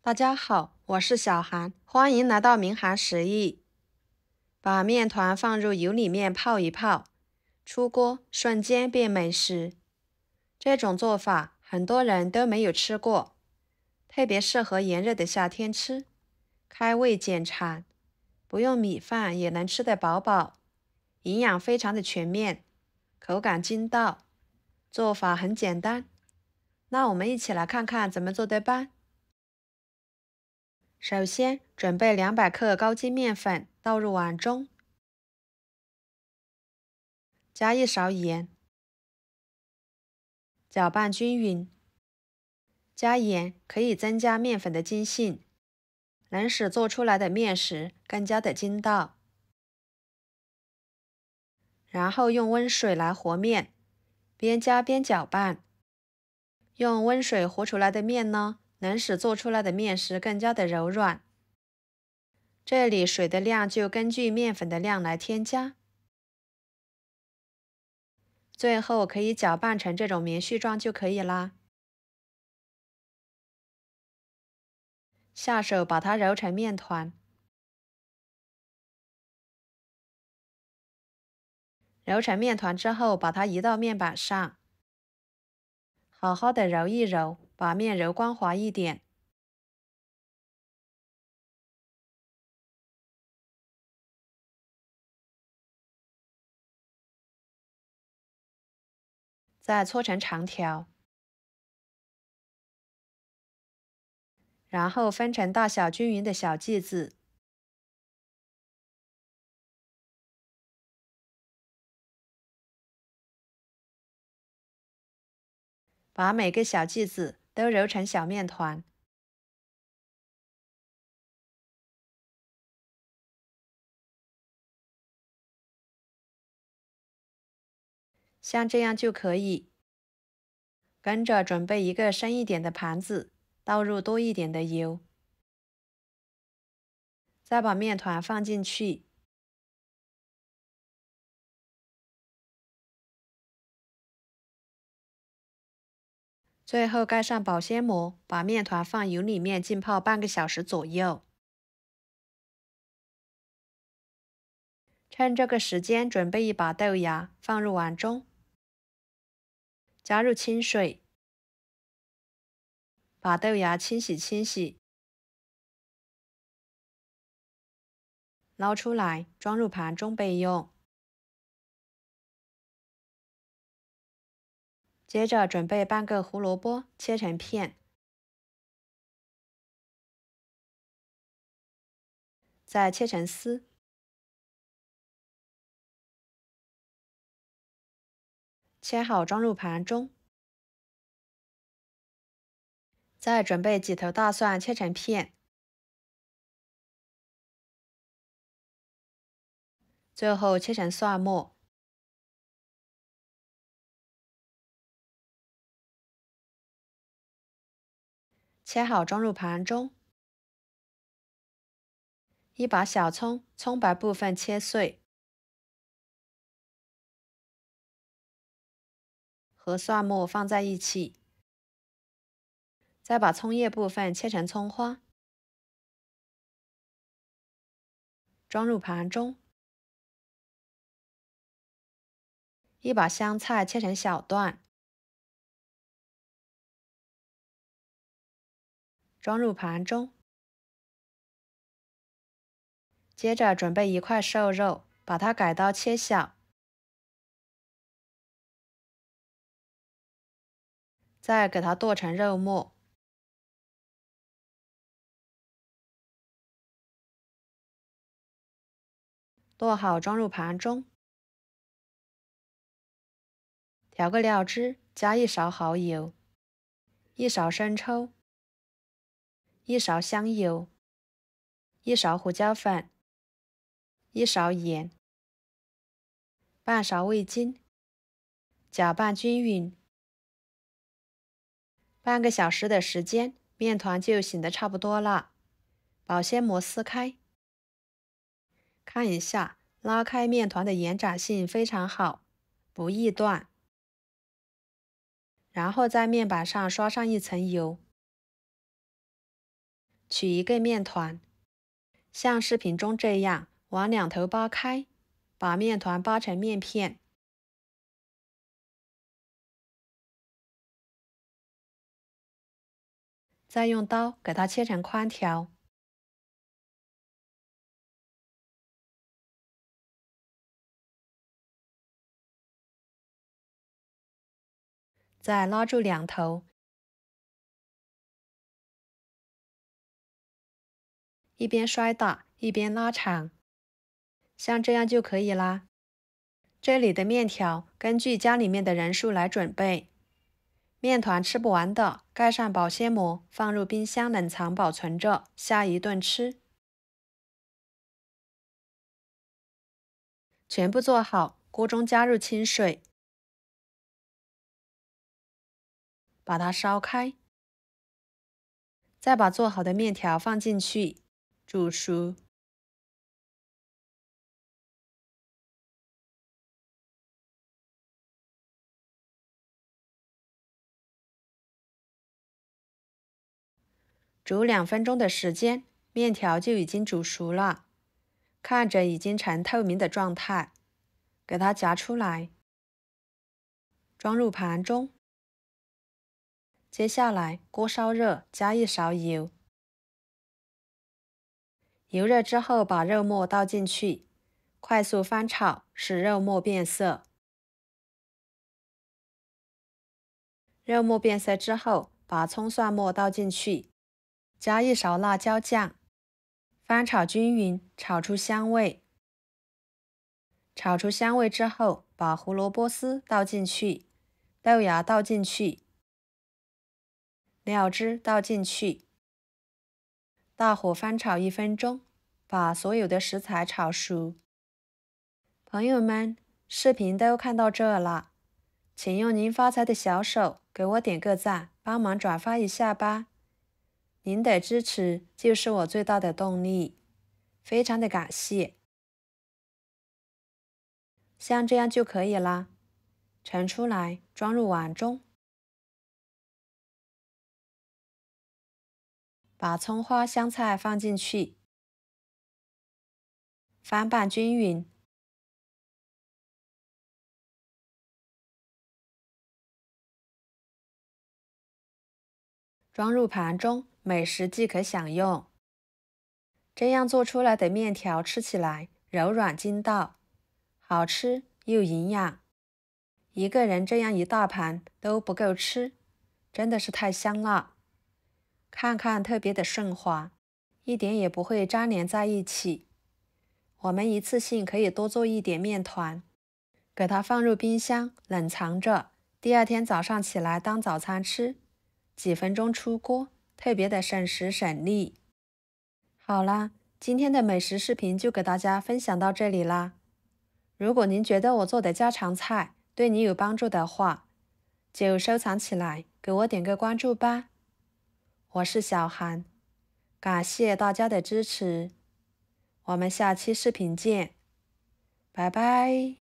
大家好，我是小韩，欢迎来到明涵食艺。把面团放入油里面泡一泡，出锅瞬间变美食。这种做法很多人都没有吃过，特别适合炎热的夏天吃，开胃解馋，不用米饭也能吃得饱饱，营养非常的全面，口感筋道，做法很简单。那我们一起来看看怎么做的吧。首先，准备200克高筋面粉，倒入碗中，加1勺盐，搅拌均匀。加盐可以增加面粉的筋性，能使做出来的面食更加的筋道。然后用温水来和面，边加边搅拌。用温水和出来的面呢，能使做出来的面食更加的柔软。这里水的量就根据面粉的量来添加。最后可以搅拌成这种棉絮状就可以啦。下手把它揉成面团。揉成面团之后，把它移到面板上，好好的揉一揉，把面揉光滑一点。再搓成长条，然后分成大小均匀的小剂子。把每个小剂子都揉成小面团。像这样就可以。跟着准备一个深一点的盘子，倒入多一点的油，再把面团放进去，最后盖上保鲜膜，把面团放油里面浸泡半个小时左右。趁这个时间，准备一把豆芽，放入碗中，加入清水，把豆芽清洗，捞出来，装入盘中备用。接着准备半个胡萝卜，切成片，再切成丝。切好装入盘中。再准备几头大蒜，切成片。最后切成蒜末。切好装入盘中。一把小葱，葱白部分切碎，和蒜末放在一起。再把葱叶部分切成葱花，装入盘中。一把香菜切成小段，装入盘中。接着准备一块瘦肉，把它改刀切小，再给它剁成肉末。剁好装入盘中。调个料汁，加1勺蚝油，1勺生抽，1勺香油，1勺胡椒粉，1勺盐，半勺味精，搅拌均匀。半个小时的时间，面团就醒得差不多了。保鲜膜撕开，看一下，拉开面团的延展性非常好，不易断。然后在面板上刷上一层油，取一个面团，像视频中这样往两头扒开，把面团扒成面片。再用刀给它切成宽条。再拉住两头，一边摔打一边拉长，像这样就可以啦。这里的面条根据家里面的人数来准备。面团吃不完的，盖上保鲜膜，放入冰箱冷藏保存着，下一顿吃。全部做好，锅中加入清水，把它烧开，再把做好的面条放进去，煮熟。煮2分钟的时间，面条就已经煮熟了，看着已经呈透明的状态，给它夹出来，装入盘中。接下来锅烧热，加1勺油，油热之后把肉末倒进去，快速翻炒，使肉末变色。肉末变色之后，把葱蒜末倒进去，加1勺辣椒酱，翻炒均匀，炒出香味。炒出香味之后，把胡萝卜丝倒进去，豆芽倒进去，料汁倒进去，大火翻炒1分钟，把所有的食材炒熟。朋友们，视频都看到这了，请用您发财的小手给我点个赞，帮忙转发一下吧。您的支持就是我最大的动力，非常的感谢。像这样就可以啦，盛出来，装入碗中，把葱花、香菜放进去，翻拌均匀，装入盘中，美食即可享用。这样做出来的面条吃起来柔软筋道，好吃又营养。一个人这样一大盘都不够吃，真的是太香了。看看特别的顺滑，一点也不会粘连在一起。我们一次性可以多做一点面团，给它放入冰箱冷藏着，第2天早上起来当早餐吃，几分钟出锅，特别的省时省力。好啦，今天的美食视频就给大家分享到这里啦。如果您觉得我做的家常菜对你有帮助的话，就收藏起来，给我点个关注吧。我是小韩，感谢大家的支持，我们下期视频见，拜拜。